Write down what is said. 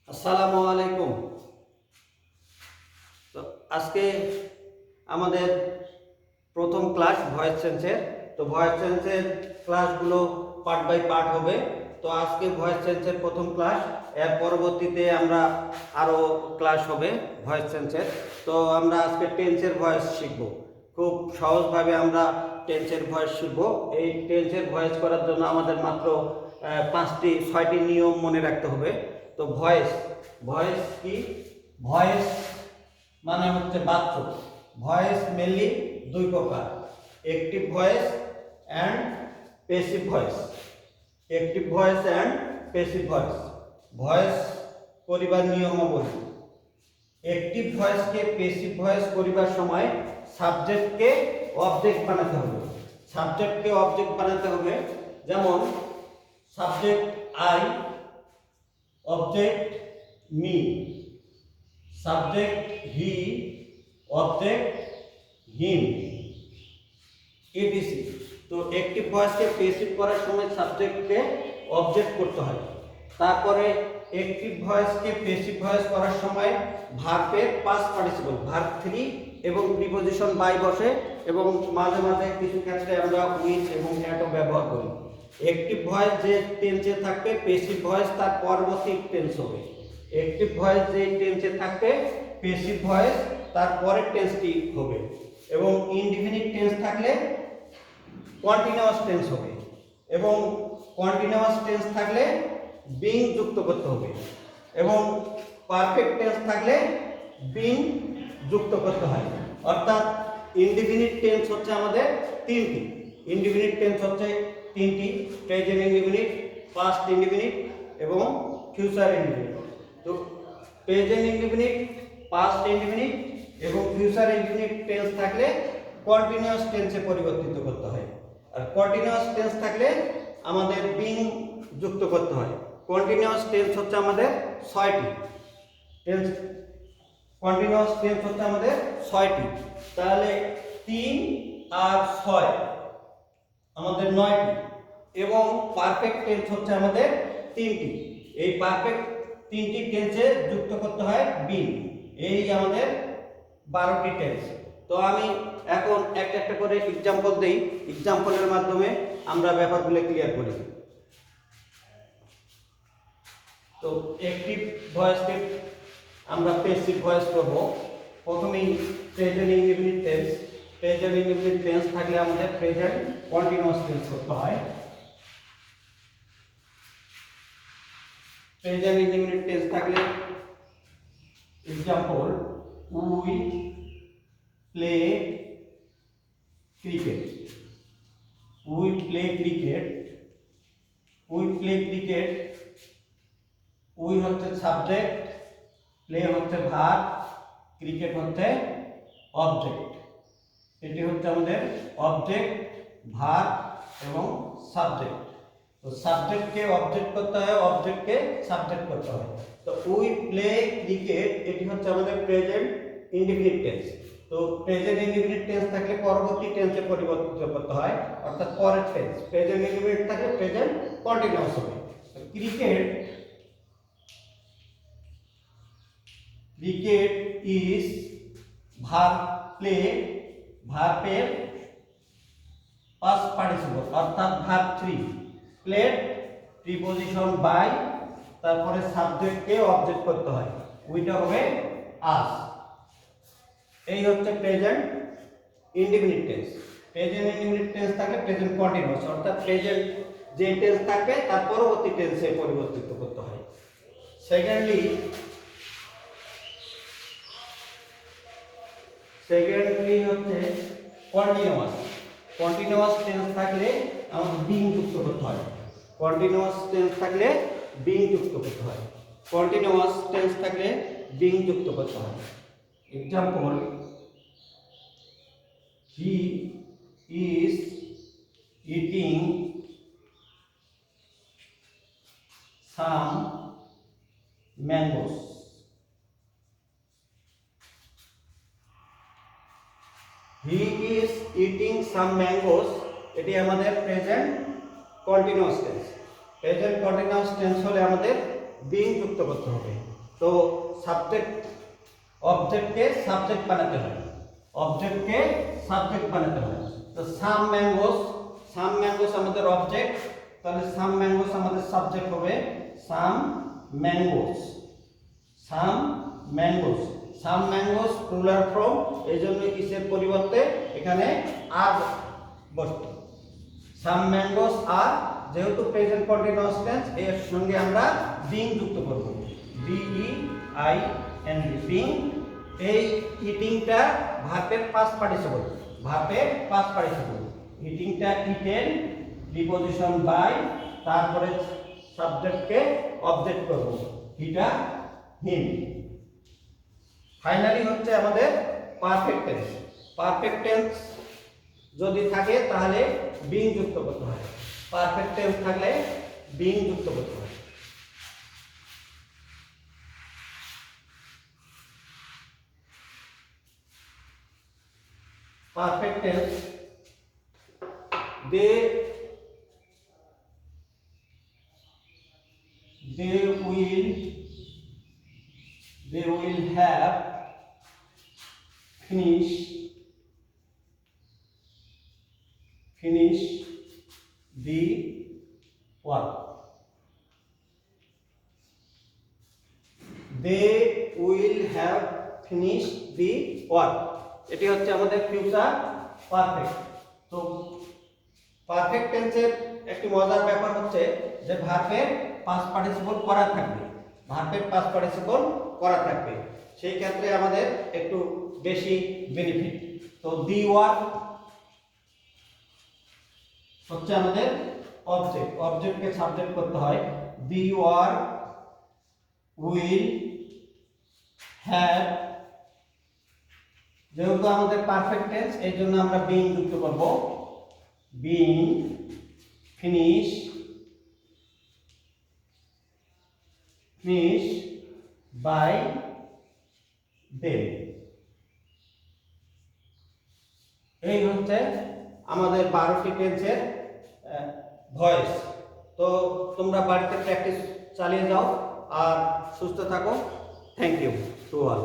আসসালামু আলাইকুম। তো আজকে আমাদের প্রথম ক্লাস ভয়েস চেঞ্জের। তো ভয়েস চেঞ্জের ক্লাসগুলো পার্ট বাই পার্ট হবে। তো আজকে ভয়েস চেঞ্জের প্রথম ক্লাস, এর পরবর্তীতে আমরা আরও ক্লাস হবে ভয়েস চেঞ্জের। তো আমরা আজকে টেন্সের ভয়েস শিখব। খুব সহজভাবে আমরা টেন্সের ভয়েস শিখব। এই টেন্সের ভয়েস করার জন্য আমাদের মাত্র 6টি নিয়ম মনে রাখতে হবে। তো ভয়েস ভয়েস কি? ভয়েস মানে হচ্ছে বাক্য। ভয়েস মেনলি দুই প্রকার, active voice and passive voice. Active voice and passive voice. Voice করিবার নিয়মাবলী। অ্যাক্টিভ ভয়েসকে প্যাসিভ ভয়েস করিবার সময় সাবজেক্টকে অবজেক্ট বানাতে হবে। সাবজেক্টকে অবজেক্ট বানাতে হবে, যেমন subject I, object me, subject he, object him, etc. তো অ্যাক্টিভ ভয়েসকে প্যাসিভ করার সময় সাবজেক্টকে অবজেক্ট করতে হয়। তারপরে অ্যাক্টিভ ভয়েসকে প্যাসিভ ভয়েস করার সময় ভার্বের পাস্ট পার্টিসিপল ভার্ব 3 এবং প্রিপজিশন বাই বসে, এবং মাঝে মাঝে কিছু ক্ষেত্রে আমরা উইথ এবং অ্যাটও ব্যবহার করি। অ্যাক্টিভ ভয়েস যে টেন্সে থাকবে, প্যাসিভ ভয়েস তার পরবর্তী টেন্স হবে। অ্যাক্টিভ ভয়েস যে টেন্সে থাকবে, প্যাসিভ ভয়েস তার পরের টেন্সটি হবে। এবং ইনডিফিনিট টেন্স থাকলে কন্টিনিউয়াস টেন্স হবে, এবং কন্টিনিউয়াস টেন্স থাকলে বিং যুক্ত করতে হবে, এবং পারফেক্ট টেন্স থাকলে বিং যুক্ত করতে হয়। অর্থাৎ ইনডিফিনিট টেন্স হচ্ছে আমাদের তিনটি। ইনডিফিনিট টেন্স হচ্ছে তিনটি: প্রেজেন্ট ইনডিফিনিট, পাস্ট ইনডিফিনিট এবং ফিউচার ইনডিফিনিট। তো প্রেজেন্ট ইনডিফিনিট, পাস্ট ইনডিফিনিট এবং ফিউচার ইনডিফিনিট টেন্স থাকলে কন্টিনিউয়াস টেন্সে পরিবর্তিত করতে হয়। আর কন্টিনিউয়াস টেন্স থাকলে আমাদের বিং যুক্ত করতে হয়। কন্টিনিউয়াস টেন্স হচ্ছে আমাদের 6টি টেন্স। কন্টিনিউয়াস টেন্স হচ্ছে আমাদের 6টি। তাহলে 3 আর 6 আমাদের 9টি, এবং পারফেক্ট টেন্স হচ্ছে আমাদের 3টি। এই পারফেক্ট 3টি টেন্সে যুক্ত করতে হয় বিং। এই আমাদের 12টি টেন্স। তো আমি এখন একটা একটা করে এক্সাম্পল দেই, এক্সাম্পলের মাধ্যমে আমরা ব্যাপারগুলো ক্লিয়ার করি। তো অ্যাক্টিভ ভয়েসকে আমরা প্যাসিভ ভয়েস করব। প্রথমেই present indefinite tense. Present indefinite tense থাকলে আমাদের প্রেজেন্ট কন্টিনিউয়াস টেন্স করতে হয়। প্রেজেন্ট ইনডিফিনিট টেন্স থাকলে example, we play cricket. We play cricket. We play cricket. We হচ্ছে সাবজেক্ট, প্লে হচ্ছে ভার্ব, ক্রিকেট হচ্ছে অবজেক্ট। এটি হচ্ছে আমাদের অবজেক্ট, ভার্ব এবং সাবজেক্ট। তো সাবজেক্টকে অবজেক্ট করতে হয়, অবজেক্টকে সাবজেক্ট করতে হয়। তো উই প্লে ক্রিকেট, এটি হচ্ছে আমাদের প্রেজেন্ট ইনডিফিনিট টেন্স। তো প্রেজেন্ট ইনডিফিনিট টেন্স থাকলে পরবর্তী টেন্সে পরিবর্তিত করতে হয়, অর্থাৎ পরের টেন্স। প্রেজেন্ট ইনডিফিনিট থাকলে প্রেজেন্ট কন্টিনিউয়াস হবে। Cricket, cricket is verb play, ভার্বের পাস্ট পার্টিসিপল অর্থাৎ ভার্ব 3, প্লেড প্রিপজিশন বাই, তারপরে সাবজেক্টকে অবজেক্ট করতে হয়, ওইটা হবে আস। এই হচ্ছে present indefinite tense. Present indefinite tense থাকলে প্রেজেন্ট কন্টিনিউয়াস, অর্থাৎ প্রেজেন্ট যে টেন্স থাকবে তার পরবর্তী টেন্সে পরিবর্তিত করতে হয়। সেকেন্ডলি হচ্ছে কন্টিনিউয়াস। কন্টিনিউয়াস টেন্স থাকলে আমাদের বিং যুক্ত করতে হয়। কন্টিনিউয়াস টেন্স থাকলে বিং যুক্ত করতে হয়। কন্টিনিউয়াস টেন্স থাকলে বিং যুক্ত করতে হয়। Example, he is eating some mangoes. He is eating some mangoes, এটি আমাদের present continuous tense. Present continuous tense হলে আমাদের বিং যুক্ত করতে হবে। তো সাবজেক্ট অবজেক্টকে সাবজেক্ট বানাতে হয়, অবজেক্টকে সাবজেক্ট বানাতে হয়। তো সাম ম্যাঙ্গোস আমাদের অবজেক্ট, তাহলে সাম ম্যাঙ্গোস আমাদের সাবজেক্ট হবে সাম ম্যাঙ্গোস। সাম ম্যাঙ্গোস প্লুরাল ফর্ম, এই জন্য কিসের পরিবর্তে এখানে আর বসবে। সাম ম্যাঙ্গোস আর, যেহেতু প্রেজেন্ট কন্টিনিউয়াস টেন্স, এর সঙ্গে আমরা বিং যুক্ত করব, BEING বিং। এই ইটিংটা ভার্বের পাস্ট পার্টিসিপল, ইটিংটা ইটেন, প্রিপজিশন বাই, তারপরে সাবজেক্টকে অবজেক্ট করব, হিটা হিম। ফাইনালি হচ্ছে আমাদের পারফেক্ট টেন্স যদি থাকে তাহলে বিং যুক্ত করতে হয়, পারফেক্ট টেন্স থাকলে বিং যুক্ত করতে হয়। Perfect tense, they will have finished the work. They will have finished the work. এটি হচ্ছে আমাদের ফিউচার পারফেক্ট। তো পারফেক্ট টেন্সের একটি মজার ব্যাপার হচ্ছে যে ভার্বের পাস্ট পার্টিসিপল করা থাকবে, সেই ক্ষেত্রে আমাদের একটু বেশি বেনিফিট। তো দি ওয়ার্ক হচ্ছে আমাদের অবজেক্টকে সাবজেক্ট করতে হয়। দি ওয়ার্ক উইল হ্যাভ, যেহেতু আমাদের পারফেক্ট টেন্স এই জন্য আমরা বিং যুক্ত করব, বিং ফিনিশ বাই দেম। এই হচ্ছে আমাদের 12টি টেন্সের ভয়েস। তো তোমরা বাড়িতে প্র্যাকটিস চালিয়ে যাও আর সুস্থ থাকো। Thank you to all.